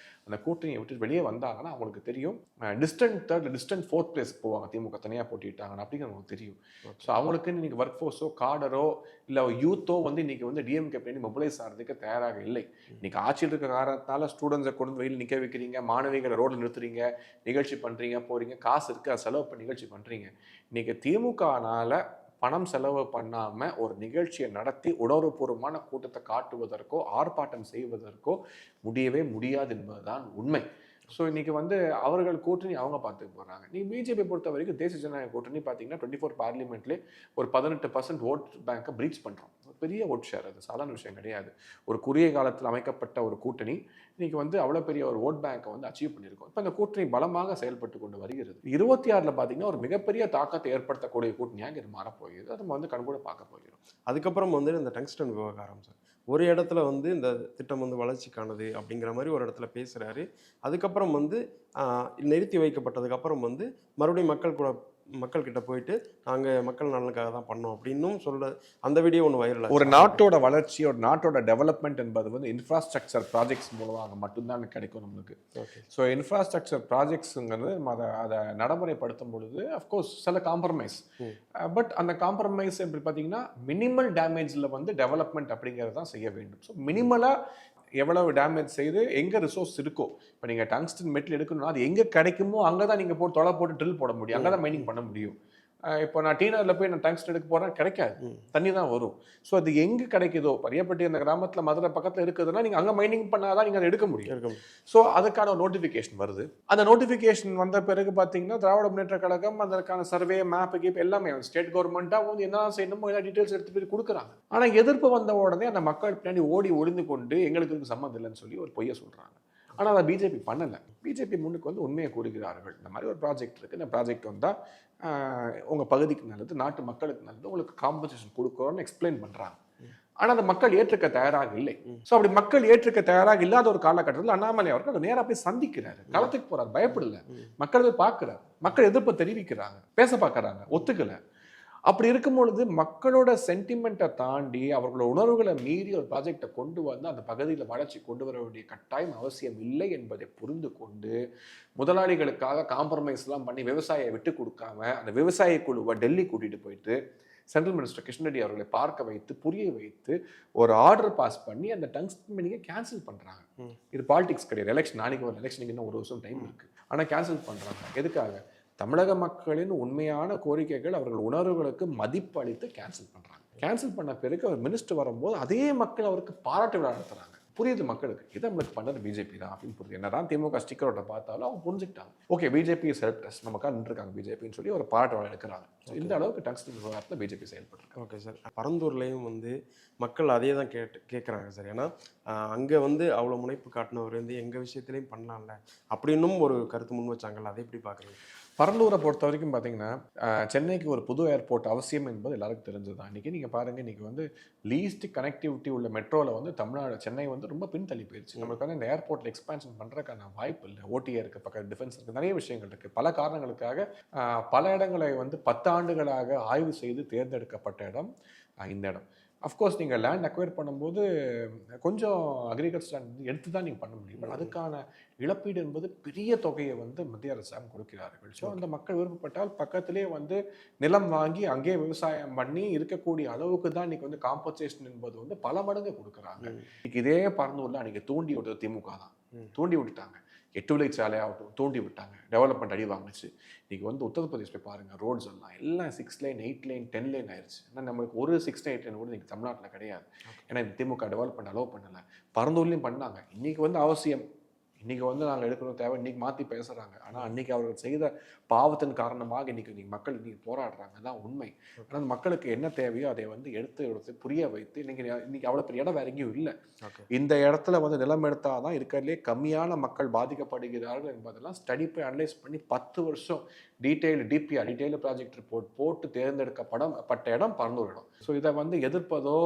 அந்த கூட்டணியை விட்டு வெளியே வந்தாங்கன்னா அவங்களுக்கு தெரியும் டிஸ்டன்ட் தேர்ட், டிஸ்டன்ட் ஃபோர்த் பிளேஸ்க்கு போவாங்க. திமுக தனியாக போட்டிட்டாங்கன்னு அப்படிங்கிறது அவங்களுக்கு தெரியும். ஸோ அவங்களுக்கு இன்னைக்கு ஒர்க் ஃபோர்ஸோ காடரோ இல்லை யூத்தோ வந்து இன்னைக்கு வந்து டிஎம்கே பண்ணி மொபிலைஸ் ஆகிறதுக்கு தயாராக இல்லை. இன்னைக்கு ஆட்சியில் இருக்க காரணத்தால் ஸ்டூடெண்ட்ஸை கொண்டு வெயில் நிற்க வைக்கிறீங்க, மாணவிகளை ரோட்ல நிறுத்துறீங்க, நிகழ்ச்சி பண்றீங்க, போறீங்க, காசு இருக்கு அதை செலவு பண்ணி நிகழ்ச்சி பண்றீங்க. இன்னைக்கு திமுகனால பணம் செலவு பண்ணாம ஒரு நிகழ்ச்சியை நடத்தி உணர்வுபூர்வமான கூட்டத்தை காட்டுவதற்கோ ஆர்ப்பாட்டம் செய்வதற்கோ முடியவே முடியாது என்பதுதான் உண்மை. ஸோ இன்னைக்கு வந்து அவர்கள் கூட்டணி அவங்க பார்த்துக்க போறாங்க. நீ பிஜேபி பொறுத்த வரைக்கும் தேசிய ஜனநாயக கூட்டணி பார்த்தீங்கன்னா 24 பார்லிமெண்ட்லேயே ஒரு 18% ஓட் பேங்கை பிரீச் பண்ணுறோம். பெரிய ஓட் ஷேர், அது சாதாரண விஷயம் கிடையாது. ஒரு குறுகிய காலத்தில் அமைக்கப்பட்ட ஒரு கூட்டணி இன்னைக்கு வந்து அவ்வளோ பெரிய ஒரு ஓட் பேங்கை வந்து அச்சீவ் பண்ணியிருக்கோம். இப்போ இந்த கூட்டணி பலமாக செயல்பட்டு கொண்டு வருகிறது. 26 பார்த்தீங்கன்னா ஒரு மிகப்பெரிய தாக்கத்தை ஏற்படுத்தக்கூடிய கூட்டணியாக இது மாறப்போகிறது. அதை நம்ம வந்து கண்கூட பார்க்க போகிறோம். அதுக்கப்புறம் வந்து இந்த டங்ஸ்டன் விவகாரம் சார், ஒரு இடத்துல வந்து இந்த திட்டம் வந்து வளர்ச்சிக்கானது அப்படிங்கிற மாதிரி ஒரு இடத்துல பேசுகிறாரு. அதுக்கப்புறம் வந்து நிறுத்தி வைக்கப்பட்டதுக்கு அப்புறம் வந்து மறுபடியும் மக்கள்கிட்ட போயிட்டு நாங்கள் மக்கள் நலனுக்காக தான் பண்ணோம் அப்படின்னும் சொல்ல அந்த வீடியோ ஒன்று வைரல். ஒரு நாட்டோட வளர்ச்சி, ஒரு நாட்டோட டெவலப்மெண்ட் என்பது வந்து இன்ஃப்ராஸ்ட்ரக்சர் ப்ராஜெக்ட்ஸ் மூலமாக மட்டும்தான் கிடைக்கும் நம்மளுக்கு. ஸோ இன்ஃப்ராஸ்ட்ரக்சர் ப்ராஜெக்ட்ஸுங்கிறது அதை நடைமுறைப்படுத்தும் பொழுது அஃப்கோர்ஸ் சில காம்ப்ரமைஸ், பட் அந்த காம்ப்ரமைஸ் எப்படி பார்த்தீங்கன்னா மினிமல் டேமேஜில் வந்து டெவலப்மெண்ட் அப்படிங்கிறது தான் செய்ய வேண்டும். ஸோ மினிமலாக எவ்வளவு டேமேஜ் செய்து எங்கே ரிசோர்ஸ் இருக்கோ, இப்போ நீங்கள் டங்ஸ்டன் மெட்டல் எடுக்கணும்னா அது எங்கே கிடைக்குமோ அங்கே தான் நீங்கள் தொலை போட்டு ட்ரில் போட முடியும், அங்கே தான் மைனிங் பண்ண முடியும். இப்போ நான் டீனரில் போய் நான் டங்ஸ்டன் எடுக்க போகிறேன், கிடைக்காது, தண்ணி தான் வரும். ஸோ அது எங்கே கிடைக்குதோ, பரியப்பட்டி அந்த கிராமத்தில் மதுரை பக்கத்தில் இருக்குதுன்னா நீங்கள் அங்கே மைனிங் பண்ணாதான் நீங்கள் அதை எடுக்க முடியும். ஸோ அதுக்கான ஒரு நோட்டிஃபிகேஷன் வருது. அந்த நோட்டிஃபிகேஷன் வந்த பிறகு பார்த்தீங்கன்னா திராவிட முன்னேற்ற கழகம் அதற்கான சர்வே மேப்பு கீப் எல்லாமே ஸ்டேட் கவர்மெண்ட்டாக வந்து என்ன செய்யணுமோ எல்லா டீட்டெயில்ஸ் எடுத்து போய் கொடுக்குறாங்க. ஆனால் எதிர்ப்பு வந்த உடனே அந்த மக்கள் பின்னாடி ஓடி ஒளிந்து கொண்டு எங்களுக்கு இதுக்கு சம்மந்தம் இல்லைன்னு சொல்லி ஒரு பொய்யை சொல்கிறாங்க. ஆனால் அதை பிஜேபி பண்ணலை. பிஜேபி முன்னுக்கு வந்து உண்மையை கூறுகிறார்கள். இந்த மாதிரி ஒரு ப்ராஜெக்ட் இருக்குது, இந்த ப்ராஜெக்ட் வந்தால் உங்கள் பகுதிக்கு நல்லது, நாட்டு மக்களுக்கு நல்லது, உங்களுக்கு காம்பன்சேஷன் கொடுக்குறோன்னு எக்ஸ்பிளைன் பண்ணுறாங்க. ஆனால் அந்த மக்கள் ஏற்றுக்க தயாராக இல்லை. ஸோ அப்படி மக்கள் ஏற்றுக்க தயாராக இல்லாத ஒரு காலகட்டத்தில் அண்ணாமலை அவர்கள் அதை நேராக போய் சந்திக்கிறாரு, களத்துக்கு போறாரு, பயப்படல, மக்கள் போய் பார்க்குறாரு, மக்கள் எதிர்ப்பு தெரிவிக்கிறாங்க, பேச பார்க்குறாங்க, ஒத்துக்கலை. அப்படி இருக்கும் பொழுது மக்களோட சென்டிமெண்ட்டை தாண்டி அவர்களோட உணர்வுகளை மீறி ஒரு ப்ராஜெக்டை கொண்டு வந்து அந்த பகுதியில் வளர்ச்சி கொண்டு வர வேண்டிய கட்டாயம் அவசியம் இல்லை என்பதை புரிந்து கொண்டு முதலாளிகளுக்காக காம்ப்ரமைஸ்லாம் பண்ணி விவசாயியை விட்டு கொடுக்காம அந்த விவசாய குழுவை டெல்லி கூட்டிகிட்டு போயிட்டு சென்ட்ரல் மினிஸ்டர் கிஷன் ரெட்டி அவர்களை பார்க்க வைத்து புரிய வைத்து ஒரு ஆர்டர் பாஸ் பண்ணி அந்த டங்ஸ்டன் மைனிங்கை கேன்சல் பண்ணுறாங்க. இது பாலிடிக்ஸ் கிடையாது. எலெக்ஷன் நாளைக்கு ஒரு எலெக்ஷனுக்கு இன்னும் 1 வருஷம் டைம் இருக்குது. ஆனால் கேன்சல் பண்ணுறாங்க. எதுக்காக? தமிழக மக்களின் உண்மையான கோரிக்கைகள், அவர்கள் உணர்வுகளுக்கு மதிப்பு அளித்து கேன்சல் பண்ணுறாங்க. கேன்சல் பண்ண பிறகு அவர் மினிஸ்டர் வரும்போது அதே மக்கள் அவருக்கு பாராட்டு விழா நடத்துகிறாங்க. புரியுது மக்களுக்கு, இதை நம்மளுக்கு பண்ணது பிஜேபி தான் அப்படின்னு புரியுது. என்னதான் திமுக ஸ்டிக்கரோட பார்த்தாலும் அவங்க புரிஞ்சுக்கிட்டாங்க. ஓகே, பிஜேபி செல்ஃப்லெஸ், நமக்காக நின்றுருக்காங்க பிஜேபின்னு சொல்லி ஒரு பாராட்டு விழா எடுக்கிறாங்க. இந்த அளவுக்கு டங்ஸ்டன் விவகாரத்தில் பிஜேபி செயல்பட்டு. ஓகே சார், பரந்தூர்லேயும் வந்து மக்கள் அதே தான் கேட்குறாங்க சார். ஏன்னா அங்கே வந்து அவ்வளோ முனைப்பு காட்டினவர் வந்து எங்கள் விஷயத்துலையும் பண்ணலாம்ல அப்படின்னும் ஒரு கருத்து முன் வச்சாங்கல்ல, அதை எப்படி பார்க்குறீங்க? பரந்தூரை பொறுத்த வரைக்கும் பார்த்தீங்கன்னா சென்னைக்கு ஒரு புது ஏர்போர்ட் அவசியம் என்பது எல்லாருக்கும் தெரிஞ்சது தான். இன்றைக்கி நீங்கள் பாருங்கள், இன்றைக்கி வந்து லீஸ்ட் கனெக்டிவிட்டி உள்ள மெட்ரோவில் வந்து சென்னை வந்து ரொம்ப பின்தள்ளி போயிடுச்சு. நம்மளுக்கு வந்து இந்த ஏர்போர்ட்டில் எக்ஸ்பான்ஷன் பண்ணுறதுக்கான வாய்ப்பு இல்லை. ஓடிஏ இருக்குது, பக்கம் டிஃபென்ஸ் இருக்குது, நிறைய விஷயங்கள் இருக்குது. பல காரணங்களுக்காக பல இடங்களை வந்து 10 ஆண்டுகளாக ஆய்வு செய்து தேர்ந்தெடுக்கப்பட்ட இடம் இந்த இடம். அஃப்கோர்ஸ் நீங்கள் லேண்ட் அக்வயர் பண்ணும்போது கொஞ்சம் அக்ரிகல்ச்சர் லேண்ட் எடுத்து தான் நீங்கள் பண்ண முடியும். பட் அதுக்கான இழப்பீடு என்பது பெரிய தொகையை வந்து மத்திய அரசாங்கம் கொடுக்கிறார்கள். ஸோ அந்த மக்கள் விருப்பப்பட்டால் பக்கத்திலே வந்து நிலம் வாங்கி அங்கேயே விவசாயம் பண்ணி இருக்கக்கூடிய அளவுக்கு தான் இன்றைக்கி வந்து காம்பன்சேஷன் என்பது வந்து பல மடங்கு கொடுக்குறாங்க. இன்னைக்கு இதே பரந்தூரில் அன்றைக்கி தூண்டி விட்டது திமுக தான். தூண்டி விட்டுட்டாங்க. 8 வழிச்சாலை ஆகட்டும் தூண்டி விட்டாங்க, டெவலப்மெண்ட் அடி வாங்குச்சு. இன்னைக்கு வந்து உத்தரப்பிரதேஷ் போய் பாருங்கள், ரோட்ஸ் எல்லாம் 6 லைன் 8 லைன் 10 லைன் ஆயிடுச்சு. ஆனால் நம்மளுக்கு ஒரு 6 லைன் 8 லைன் கூட இன்னைக்கு தமிழ்நாட்டில் கிடையாது. ஏன்னா இந்த திமுக டெவலப்மெண்ட் அலோவ் பண்ணலை. பரந்தூர்லையும் பண்ணாங்க. இன்னைக்கு வந்து அவசியம், இன்னைக்கு வந்து நாங்கள் எடுக்கணும் தேவை, இன்னைக்கு மாற்றி பேசுகிறாங்க. ஆனால் அன்னைக்கு அவர்கள் செய்த பாவத்தின் காரணமாக இன்னைக்கு மக்கள் இன்னைக்கு போராடுறாங்க, தான் உண்மை. ஆனால் மக்களுக்கு என்ன தேவையோ அதை வந்து எடுத்து புரிய வைத்து இன்னைக்கு அவ்வளோ பெரிய இடம் வேற எங்கேயும் இல்லை. இந்த இடத்துல வந்து நிலம் எடுத்தால் தான் இருக்கிறதுலே கம்மியான மக்கள் பாதிக்கப்படுகிறார்கள் என்பதெல்லாம் ஸ்டடி போய் அனலைஸ் பண்ணி 10 வருஷம் டீட்டெயில் ப்ராஜெக்ட் ரிப்போர்ட் போட்டு தேர்ந்தெடுக்கப்பட்ட இடம் பரந்தூர் இடம். ஸோ இதை வந்து எதிர்ப்பதோ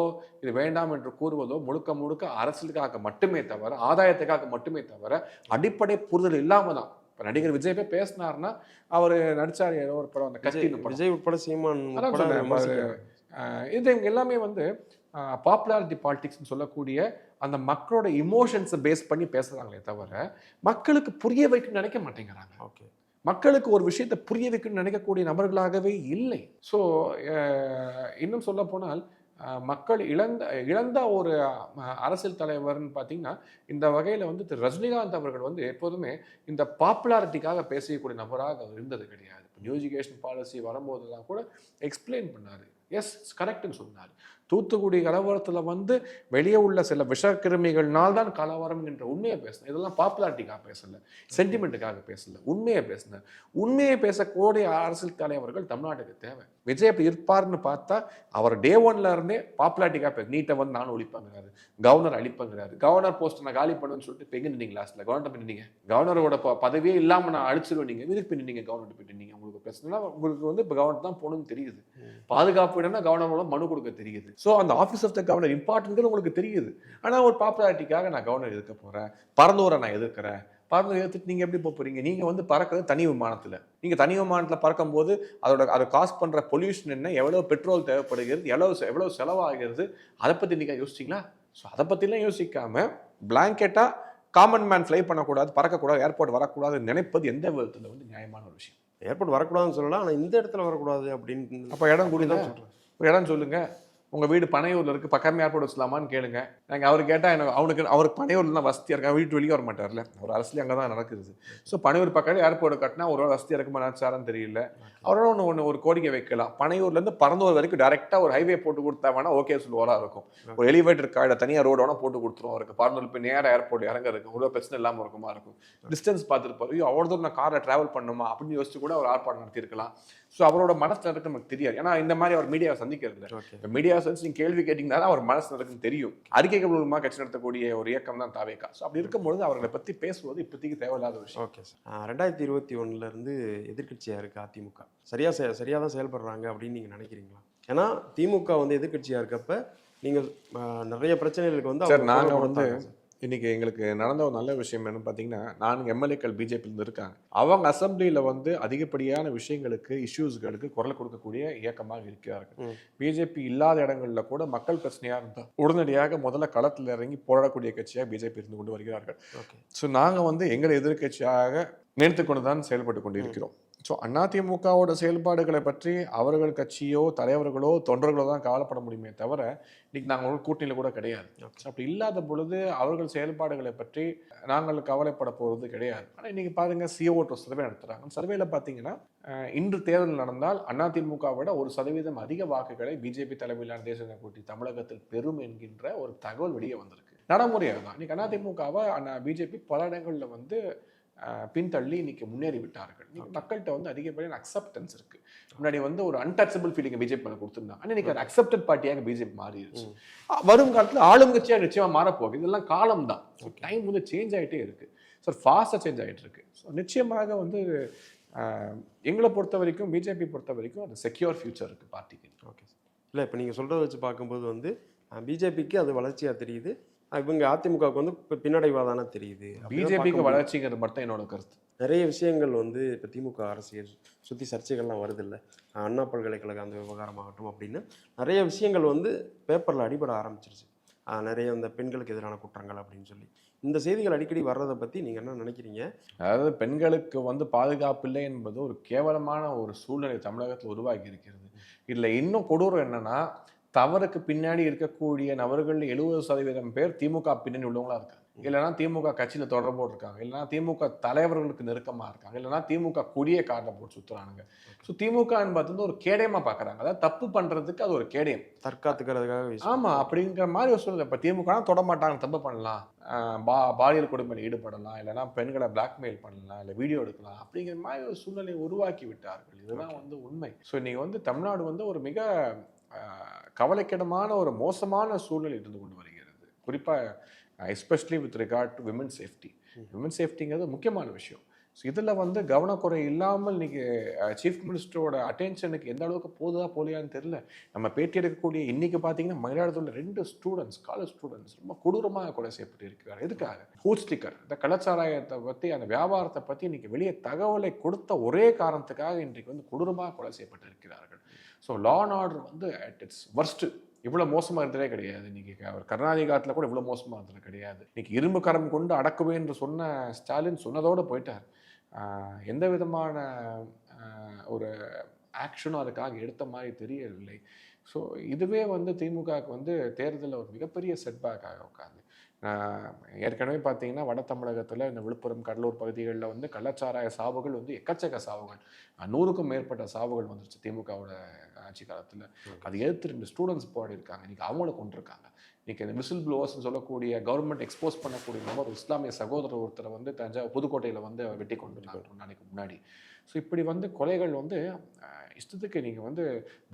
இது வேண்டாம் என்று கூறுவதோ முழுக்க அரசியலுக்காக மட்டுமே தவிர, ஆதாயத்துக்காக மட்டுமே தவிர, அடிப்படை புரிதல் இல்லாம தான். இப்போ நடிகர் விஜய் போய் பேசினார்னா, அவர் நடிச்சார் ஏதோ ஒரு படம், அந்த கத்தி விஜய் உட்பட சீமான் இது எல்லாமே வந்து பாப்புலாரிட்டி பாலிடிக்ஸ்னு சொல்லக்கூடிய அந்த மக்களோட இமோஷன்ஸை பேஸ் பண்ணி பேசுறாங்களே தவிர மக்களுக்கு புரிய வைக்கணும்னு நினைக்க மாட்டேங்கிறாங்க. ஓகே, மக்களுக்கு ஒரு விஷயத்தை புரிய வைக்கணும்னு நினைக்கக்கூடிய நபர்களாகவே இல்லை. ஸோ இன்னும் சொல்ல போனால் மக்கள் இழந்த ஒரு அரசியல் தலைவர்னு பார்த்தீங்கன்னா, இந்த வகையில் வந்து திரு ரஜினிகாந்த் அவர்கள் வந்து எப்போதுமே இந்த பாப்புலாரிட்டிக்காக பேசக்கூடிய நபராக அவர் இருந்தது கிடையாது. இப்போ நியூ எஜுகேஷன் பாலிசி வரும்போதெல்லாம் கூட எக்ஸ்பிளைன் பண்ணார். எஸ், கரெக்டுன்னு சொன்னார். தூத்துக்குடி கலவரத்தில் வந்து வெளியே உள்ள சில விஷக்கிருமிகள்னால் தான் கலவரம் என்ற உண்மையை பேசினேன். இதெல்லாம் பாப்புலாரிட்டிக்காக பேசலை, சென்டிமெண்ட்டுக்காக பேசலை, உண்மையை பேசினேன். உண்மையை பேசக்கூடிய அரசியல் தலைவர்கள் தமிழ்நாட்டுக்கு தேவை. விஜய் அப்படி இருப்பார்னு பார்த்தா அவர் டே 1ல இருந்தே பாப்புலாரிட்டிக்காக பேச, நீட்டை வந்து நானும் ஒழிப்பேங்கிறாரு, கவர்னர் அழிப்பேங்கிறாரு, கவர்னர் போஸ்ட் நான் காலி பண்ணுன்னு சொல்லிட்டு இப்போ எங்கே நின்னீங்க? லாஸ்ட்டில் கவர்னர் பண்ணிட்டீங்க, கவர்னரோட பதவியே இல்லாமல் நான் அழிச்சிருவேன். நீங்கள் எதுக்கு பண்ணிட்டீங்க? கவர்னர் பண்ணிட்டீங்க. உங்களுக்கு பிரச்சனைனா உங்களுக்கு வந்து இப்போ கவர்னர் தான் போகணும்னு தெரியுது. பாதுகாப்பு இடம்னா கவர்னரோட மனு கொடுக்க தெரியுது. ஸோ அந்த office of the governor important உங்களுக்கு தெரியுது. ஆனால் ஒரு பாப்புலாரிட்டிக்காக நான் கவர்னர் எதிர்க்க போகிறேன், பரந்தூரை நான் எதிர்க்கிறேன். பறந்து எடுத்துட்டு நீங்கள் எப்படி போகிறீங்க? நீங்கள் வந்து பறக்கிறது தனி விமானத்தில். நீங்கள் தனி விமானத்தில் பறக்கும்போது அதை காசு பண்ணுற பொல்யூஷன் என்ன, எவ்வளோ பெட்ரோல் தேவைப்படுகிறது, எவ்வளோ செலவாகிறது, அதை பற்றி நீங்கள் யோசிச்சிங்களா? ஸோ அதை பற்றிலாம் யோசிக்காமல் பிளாங்கெட்டாக காமன் மேன் ஃப்ளை பண்ணக்கூடாது, பறக்கக்கூடாது, ஏர்போர்ட் வரக்கூடாது நினைப்பது எந்த விதத்தில் வந்து நியாயமான ஒரு விஷயம்? ஏர்போர்ட் வரக்கூடாதுன்னு சொல்லலாம், ஆனால் இந்த இடத்துல வரக்கூடாது அப்படின்னு. அப்போ இடம் கூடி தான் சொல்கிறேன். ஒரு இடம் சொல்லுங்கள். உங்கள் வீடு பனையூரில் இருக்குது, பக்கமே ஏர்போர்ட் வச்சலாமான்னு கேளுங்க. நாங்கள் அவர் கேட்டால் அவருக்கு பனையூர்லாம் வசதியாக இருக்கா, வீட்டு வெளியே வர மாட்டார்ல, ஒரு அரசியல் அங்கே தான் நடக்குது. ஸோ பனையூர் பக்கம் ஏர்போர்ட் கட்டினா ஒரு வசதியாக இருக்குமா நினச்சாரான்னு தெரியல. அவரோட ஒரு கோரிக்கை வைக்கலாம், பனையூர்லேருந்து பரந்தூர் வரைக்கும் டேரெக்டாக ஒரு ஹைவே போட்டு கொடுத்தா வேணா ஓகே சொல்லுவாராக இருக்கும். ஒரு எலிவேட்டர் கார்டை தனியாக ரோடு வேணால் போட்டு கொடுத்துருவோம் அவருக்கு. பரந்தூர் போய் நேராக ஏர்போர்ட் இறங்க இருக்கும், ஒரு பிரச்சனை இல்லாமல் இருக்குமா இருக்கும். டிஸ்டன்ஸ் பார்த்துருப்பாரு, ஐயோ அவ்வளோ தூரம் நான் காரில் ட்ராவல் பண்ணுமா அப்படின்னு யோசிச்சு கூட அவர் ஆர்ப்பாட்டம் நடத்தியிருக்கலாம். ஸோ அவரோட மனசு நடக்கு நமக்கு தெரியாது. ஏன்னா இந்த மாதிரி அவர் மீடியாவை சந்திக்கிறது இல்லை. மீடியா சந்திச்சு நீங்கள் கேள்வி கேட்டிங்கன்னா அவர் மனசு நடக்குன்னு தெரியும். அறிக்கைகள் மூலமாக கட்சி நடத்தக்கூடிய ஒரு இயக்கம் தான் தாவேகா. ஸோ அப்படி இருக்கும்பொழுது அவர்களை பற்றி பேசுவது இப்போதைக்கு தேவையில்லாத விஷயம். ஓகே சார், 2021 எதிர்கட்சியாக இருக்குது அதிமுக. சரியாக தான் செயல்படுறாங்க அப்படின்னு நீங்கள் நினைக்கிறீங்களா? ஏன்னா திமுக வந்து எதிர்கட்சியாக இருக்கப்ப நீங்கள் நிறைய பிரச்சனைகளுக்கு வந்து சார் நாங்கள் வந்து இன்னைக்கு எங்களுக்கு நடந்த ஒரு நல்ல விஷயம் என்னன்னு பார்த்தீங்கன்னா, 4 எம்எல்ஏக்கள் பிஜேபியிலிருந்து இருக்காங்க. அவங்க அசம்பிளியில் வந்து அதிகப்படியான விஷயங்களுக்கு, இஷ்யூஸ்களுக்கு குரல் கொடுக்கக்கூடிய இயக்கமாக இருக்கிறார்கள். பிஜேபி இல்லாத இடங்களில் கூட மக்கள் பிரச்சனையாக இருந்தால் உடனடியாக முதல்ல களத்தில் இறங்கி போராடக்கூடிய கட்சியாக பிஜேபி இருந்து கொண்டு வருகிறார்கள். ஸோ நாங்கள் வந்து எங்களை எதிர்கட்சியாக நினைத்து கொண்டு தான் செயல்பட்டு கொண்டு இருக்கிறோம். ஸோ அதிமுகவோட செயல்பாடுகளை பற்றி அவர்கள் கட்சியோ தலைவர்களோ தொண்டர்களோ தான் கவலைப்பட முடியுமே தவிர இன்னைக்கு நாங்கள் கூட்டணியில் கூட கிடையாது. அப்படி இல்லாத பொழுது அவர்கள் செயல்பாடுகளை பற்றி நாங்கள் கவலைப்பட போகிறது கிடையாது. ஆனால் இன்னைக்கு பாருங்க, CO2 சர்வே நடத்துகிறாங்க. சர்வேல பார்த்தீங்கன்னா இன்று தேர்தல் நடந்தால் அதிமுக விட 1% அதிக வாக்குகளை பிஜேபி தலைமையிலான தேசிய கூட்டணி தமிழகத்தில் பெறும் என்கின்ற ஒரு தகவல் வெளியே வந்திருக்கு. நடைமுறையாக தான் இன்னைக்கு அதிமுகவை பிஜேபி பல இடங்களில் வந்து பின்தள்ளி இன்னைக்கு முன்னேறி விட்டார்கள். மக்கள்கிட்ட வந்து அதிகப்படியான அக்செப்டன்ஸ் இருக்கு. முன்னாடி வந்து ஒரு அன்டச்சபிள் ஃபீலிங் பிஜேபி மேலே கொடுத்துருந்தாங்க. ஆனால் இன்னைக்கு ஒரு அக்செப்டட் பார்ட்டியாக பிஜேபி மாறிடுச்சு. வரும் காலத்தில் ஆளுங்கட்சியாக நிச்சயமாக மாறப்போகுது. இதெல்லாம் காலம் தான். டைம் வந்து சேஞ்ச் ஆகிட்டே இருக்கு. ஸோ ஃபாஸ்ட்டாக சேஞ்ச் ஆகிட்டு இருக்கு. ஸோ நிச்சயமாக வந்து எங்களை பொறுத்த வரைக்கும், பிஜேபி பொறுத்த வரைக்கும் அது செக்யூர் ஃபியூச்சர் இருக்கு பார்ட்டிக்கு. Okay sir. இல்லை, இப்போ நீங்கள் சொல்கிறத வச்சு பார்க்கும்போது வந்து பிஜேபிக்கு அது வளர்ச்சியாக தெரியுது, இவங்க அதிமுகவுக்கு வந்து இப்போ பின்னடைவாதானே தெரியுது. பிஜேபிக்கு வளர்ச்சிங்கிறது மட்டும் என்னோட கருத்து. நிறைய விஷயங்கள் வந்து இப்போ திமுக அரசியல் சுற்றி சர்ச்சைகள்லாம் வருது இல்லை, அண்ணா பல்கலைக்கழக அந்த விவகாரமாகட்டும் அப்படின்னு நிறைய விஷயங்கள் வந்து பேப்பரில் அடிபட ஆரம்பிச்சிருச்சு. நிறைய இந்த பெண்களுக்கு எதிரான குற்றங்கள் அப்படின்னு சொல்லி இந்த செய்திகள் அடிக்கடி வர்றதை பற்றி நீங்கள் என்ன நினைக்கிறீங்க? அதாவது பெண்களுக்கு வந்து பாதுகாப்பு இல்லை என்பது ஒரு கேவலமான ஒரு சூழ்நிலை தமிழகத்தில் உருவாகி இருக்கிறது. இதில் இன்னும் கொடூரம் என்னன்னா, தவறுக்கு பின்னாடி இருக்கக்கூடிய நபர்கள் 70% பேர் திமுக பின்னணி உள்ளவங்களா இருக்காங்க. இல்லைன்னா திமுக கட்சியில் தொடர்போடு இருக்காங்க, இல்லைன்னா திமுக தலைவர்களுக்கு நெருக்கமாக இருக்காங்க, இல்லைன்னா திமுக கொடியை காரணம் போட்டு சுற்றுறானுங்க. ஸோ திமுக என்பது வந்து ஒரு கேடயமாக பார்க்குறாங்க. அதாவது தப்பு பண்ணுறதுக்கு அது ஒரு கேடயம், தற்காத்துக்கிறதுக்காக. ஆமாம், அப்படிங்கிற மாதிரி ஒரு சூழ்நிலை. இப்போ திமுக தொட மாட்டாங்க, தப்பு பண்ணலாம், பாலியல் கொடுமையில் ஈடுபடலாம், இல்லைன்னா பெண்களை பிளாக்மெயில் பண்ணலாம், இல்லை வீடியோ எடுக்கலாம், அப்படிங்கிற மாதிரி ஒரு சூழ்நிலையை உருவாக்கி விட்டார்கள். இதுதான் வந்து உண்மை. ஸோ இன்னைக்கு வந்து தமிழ்நாடு வந்து ஒரு மிக கவலைக்கிடமான ஒரு மோசமான சூழ்நிலை இருந்து கொண்டு வருகிறது. குறிப்பாக especially with regard to women safety. Women சேஃப்டிங்கிறது முக்கியமான விஷயம். ஸோ இதில் வந்து கவனக்குறை இல்லாமல் இன்னைக்கு சீஃப் மினிஸ்டரோட அட்டென்ஷனுக்கு எந்த அளவுக்கு போகுதா போலியான்னு தெரியல. நம்ம பேட்டி எடுக்கக்கூடிய இன்னைக்கு பார்த்தீங்கன்னா மயிலாடுதுறையில் 2 ஸ்டூடெண்ட்ஸ், காலேஜ் ஸ்டூடெண்ட்ஸ் ரொம்ப கொடூரமாக கொலை செய்யப்பட்டு இருக்கிறார். எதுக்காக? ஃபுட் ஸ்டிக்கர், இந்த கலாச்சாரத்தை பற்றி, அந்த வியாபாரத்தை பற்றி இன்னைக்கு வெளியே தகவலை கொடுத்த ஒரே காரணத்துக்காக இன்றைக்கு வந்து கொடூரமாக கொலை செய்யப்பட்டு இருக்கிறார்கள். ஸோ லா அண்ட் ஆர்டர் வந்து அட் இட்ஸ் வர்ஸ்ட்டு. இவ்வளோ மோசமாக இருந்ததே கிடையாது. இன்றைக்கி அவர் கருணாநிதி காலத்தில் கூட இவ்வளோ மோசமாக இருந்தது கிடையாது. இன்றைக்கி இரும்பு கரம் கொண்டு அடக்குவேன் என்று சொன்ன ஸ்டாலின் சொன்னதோடு போயிட்டார். எந்த விதமான ஒரு ஆக்ஷனும் அதுக்காக எடுத்த மாதிரி தெரியவில்லை. ஸோ இதுவே வந்து திமுகவுக்கு வந்து தேர்தலில் ஒரு மிகப்பெரிய செட்பேக்காக உட்காந்து. ஏற்கனவே பார்த்தீங்கன்னா வட தமிழகத்தில் இந்த விழுப்புரம், கடலூர் பகுதிகளில் வந்து கள்ளச்சாராய சாவுகள் வந்து எக்கச்சக்க சாவுகள், 100க்கும் மேற்பட்ட சாவுகள் வந்துருச்சு திமுகவோட ஆட்சி காலத்தில். அது எதிர்த்து 2 ஸ்டூடெண்ட்ஸ் போராடி இருக்காங்க. இன்றைக்கி அவங்கள கொண்டிருக்காங்க. இன்றைக்கி இந்த விசில் ப்ளோவர்ஸ்ன்னு சொல்லக்கூடிய கவர்மெண்ட் எக்ஸ்போஸ் பண்ணக்கூடிய நபர் இஸ்லாமிய சகோதரர் ஒருத்தரை வந்து தஞ்சாவூர் புதுக்கோட்டையில் வந்து வெட்டி கொண்டுருந்தாங்க 2 நாளைக்கு முன்னாடி. ஸோ இப்படி வந்து கொலைகள் வந்து இஷ்டத்துக்கு நீங்கள் வந்து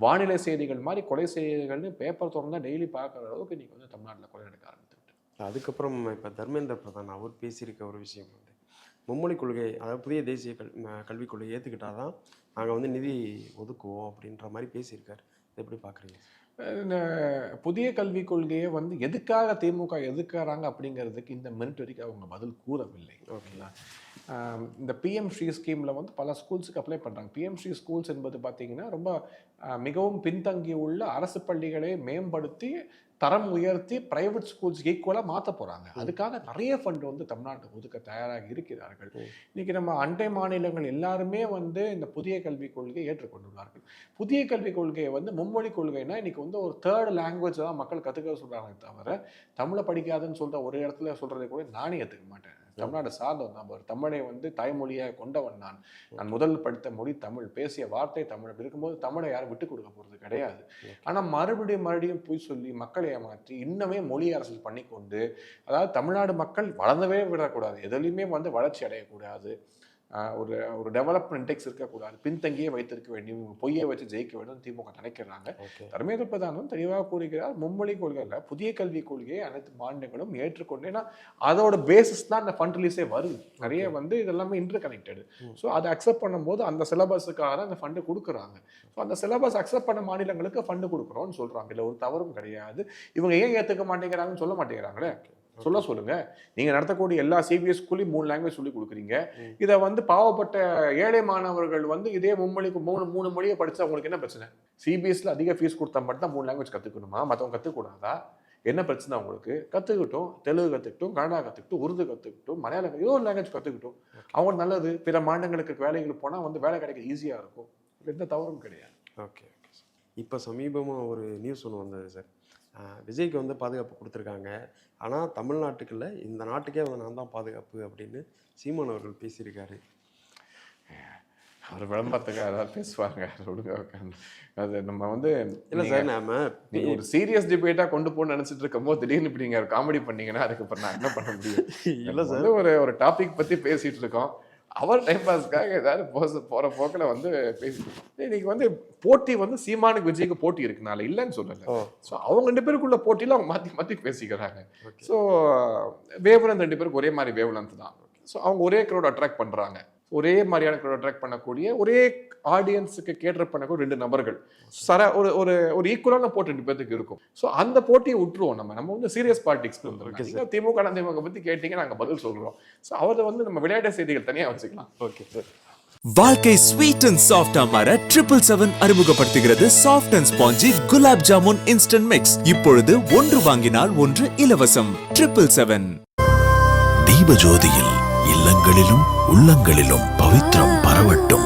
வானிலை செய்திகள் மாதிரி கொலை செய்திகள்னு பேப்பர் திறந்தா டெய்லி பார்க்குற அளவுக்கு நீங்கள் வந்து தமிழ்நாட்டில் கொலை நடக்க ஆரம்பித்து. அதுக்கப்புறம் இப்போ தர்மேந்திர பிரதான் அவர் பேசியிருக்க ஒரு விஷயம் வந்து மும்மொழி கொள்கை, அதாவது புதிய தேசிய கல்விக் கொள்கை ஏற்றுக்கிட்டால் தான் நாங்கள் வந்து நிதி ஒதுக்குவோம் அப்படின்ற மாதிரி பேசியிருக்காரு. எப்படி பார்க்குறீங்க? இந்த புதிய கல்விக் கொள்கையை வந்து எதுக்காக திமுக எதுக்குறாங்க அப்படிங்கிறதுக்கு இந்த மினிட் வரைக்கும் அவங்க பதில் கூறவில்லை. ஓகேங்களா? இந்த பிஎம் ஸ்ரீ ஸ்கீமில் வந்து பல ஸ்கூல்ஸுக்கு அப்ளை பண்ணுறாங்க. பிஎம் ஸ்ரீ ஸ்கூல்ஸ் என்பது பார்த்திங்கன்னா ரொம்ப மிகவும் பின்தங்கி உள்ள அரசு பள்ளிகளை மேம்படுத்தி தரம் உயர்த்தி பிரைவேட் ஸ்கூல்ஸ் ஈக்குவலாக மாற்ற போகிறாங்க. அதுக்காக நிறைய ஃபண்ட் வந்து தமிழ்நாட்டுக்கு ஒதுக்க தயாராக இருக்கிறார்கள். இன்றைக்கி நம்ம அண்டை மாநிலங்கள் எல்லாருமே வந்து இந்த புதிய கல்விக் கொள்கையை ஏற்றுக்கொண்டுள்ளார்கள். புதிய கல்விக் கொள்கையை வந்து மும்மொழி கொள்கைனா இன்றைக்கி வந்து ஒரு 3rd லாங்குவேஜ் தான் மக்கள் கற்றுக்க சொல்கிறாங்க தவிர தமிழை படிக்காதுன்னு சொல்கிற ஒரு இடத்துல சொல்கிறதை கூட நானே ஏற்றுக்க மாட்டேன். தமிழ்நாடு சார்ந்தவன் தான். தமிழை வந்து தாய்மொழியாக கொண்டவன் நான். முதல் படித்த மொழி தமிழ், பேசிய வார்த்தை தமிழ். அப்படி இருக்கும்போது தமிழை யாரும் விட்டு கொடுக்க போகிறது கிடையாது. ஆனால் மறுபடியும் போய் சொல்லி மக்களை ஏமாற்றி இன்னமே மொழி அரசியல் பண்ணி கொண்டு, அதாவது தமிழ்நாடு மக்கள் வளர்ந்தவே விடக்கூடாது, எதுலையுமே வந்து வளர்ச்சி அடையக்கூடாது, ஒரு டெவலப்மெண்ட் இண்டெக்ஸ் இருக்கக்கூடாது, பின்தங்கியே வைத்திருக்க வேண்டும், பொய்யை வச்சு ஜெயிக்க வேண்டும் திமுக நினைக்கிறாங்க. தர்மேந்திர பிரதானும் தெளிவாக கூறுகிறார், மும்மொழி கொள்கையில் புதிய கல்விக் கொள்கையை அனைத்து மாநிலங்களும் ஏற்றுக்கொண்டு, ஏன்னா அதோட பேசிஸ் தான் இந்த ஃபண்ட் ரிலீஸே வருது. நிறைய வந்து இதெல்லாமே இன்டர் கனெக்டடு. ஸோ அதை அக்செப்ட் பண்ணும்போது அந்த சிலபஸுக்காக தான் அந்த ஃபண்டு கொடுக்குறாங்க. ஸோ அந்த சிலபஸ் அக்செப்ட் பண்ண மாநிலங்களுக்கு ஃபண்டு கொடுக்குறோன்னு சொல்கிறாங்க. இல்லை ஒரு தவறும் கிடையாது. இவங்க ஏன் ஏற்றுக்க மாட்டேங்கிறாங்கன்னு சொல்ல மாட்டேங்கிறாங்களே. சொல்லுங்க. நீங்க நடத்தக்கூடிய எல்லா சிபிஎஸ் ஸ்கூல்லையும் 3 லாங்குவேஜ் சொல்லி கொடுக்குறீங்க. இதை வந்து பாவப்பட்ட ஏழை மாணவர்கள் வந்து இதே மும்மொழிக்கு 3 மொழியை படிச்சா அவங்களுக்கு என்ன பிரச்சனை? சிபிஎஸ்ல அதிக ஃபீஸ் கொடுத்தா மட்டும் தான் 3 லாங்குவேஜ் கத்துக்கணுமா? மற்றவங்க கத்துக்கூடாதா? என்ன பிரச்சனை அவங்களுக்கு? கத்துக்கிட்டோம், தெலுங்கு கத்துக்கிட்டோம், கன்னடா கத்துக்கிட்டோம், உருது கத்துக்கிட்டோம், மலையாளம் ஏதோ ஒரு லாங்குவேஜ் கத்துக்கிட்டோம். அவங்க நல்லது. பிற மாநிலங்களுக்கு வேலைகளுக்கு போனா வந்து வேலை கிடைக்க ஈஸியா இருக்கும். எந்த தவறும் கிடையாது. ஓகே. இப்போ சமீபமாக ஒரு நியூஸ் ஒன்று வந்தது சார். விஜய்க்கு வந்து பாதுகாப்பு கொடுத்துருக்காங்க. ஆனால் தமிழ்நாட்டுக்குள்ள இந்த நாட்டுக்கே வந்து நான் தான் பாதுகாப்பு அப்படின்னு சீமான் அவர்கள் பேசியிருக்காரு. அவர் விளம்பரத்துக்காக ஏதாவது பேசுவாங்க. அது நம்ம வந்து இல்லை சார், நம்ம ஒரு சீரியஸ் டிபேட்டாக கொண்டு போகணும்னு நினச்சிட்டு இருக்கும்போது திடீர்னு இப்படி நீங்கள் காமெடி பண்ணீங்கன்னா அதுக்கப்புறம் நான் என்ன பண்ண முடியும்? இல்லை சார், ஒரு டாபிக் பற்றி பேசிகிட்டு இருக்கோம். அவர் டைம் பாஸ்க்காக ஏதாவது போகிற போக்கில் வந்து பேசி இன்னைக்கு வந்து போட்டி வந்து சீமானுக்கு விஜய்க்கு போட்டி இருக்குனால இல்லைன்னு சொல்லலை. ஸோ அவங்க 2 பேருக்குள்ள போட்டியில் அவங்க மாற்றி பேசிக்கிறாங்க. ஸோ வேவ்லென்த் 2 பேருக்கு ஒரே மாதிரி வேவ்லென்த் தான். ஸோ அவங்க ஒரே க்ரௌட் அட்ராக்ட் பண்ணுறாங்க. ஒரே மாதிரியான க்ரௌட் அட்ராக்ட் பண்ணக்கூடிய, ஒரே ஆடியன்ஸுக்கு கேட்டர் பண்ணக்கூடிய 2 நபர்கள். ஒரு ஈக்குவலான போட்டி 2 பேருக்கு இருக்கும். ஸோ அந்த போட்டியை விட்டுருவோம். நம்ம வந்து சீரியஸ் பாலிடிக்ஸ்க்கு வந்துருக்கோம். திமுக அதிமுக பற்றி கேட்டீங்க, நாங்கள் பதில் சொல்கிறோம். ஸோ அவரை வந்து நம்ம விளையாட்டு செய்திகள் தனியாக வச்சுக்கலாம். Okay sir. வாழ்க்கை ஸ்வீட் அண்ட் சாஃப்டா மாற 777 அறிமுகப்படுத்துகிறது soft and spongy gulab jamun instant mix. இப்பொழுது 1 வாங்கினால் 1 இலவசம். 777. தீபஜோதியில் இல்லங்களிலும் உள்ளங்களிலும் பவித்ரம் பரவட்டும்.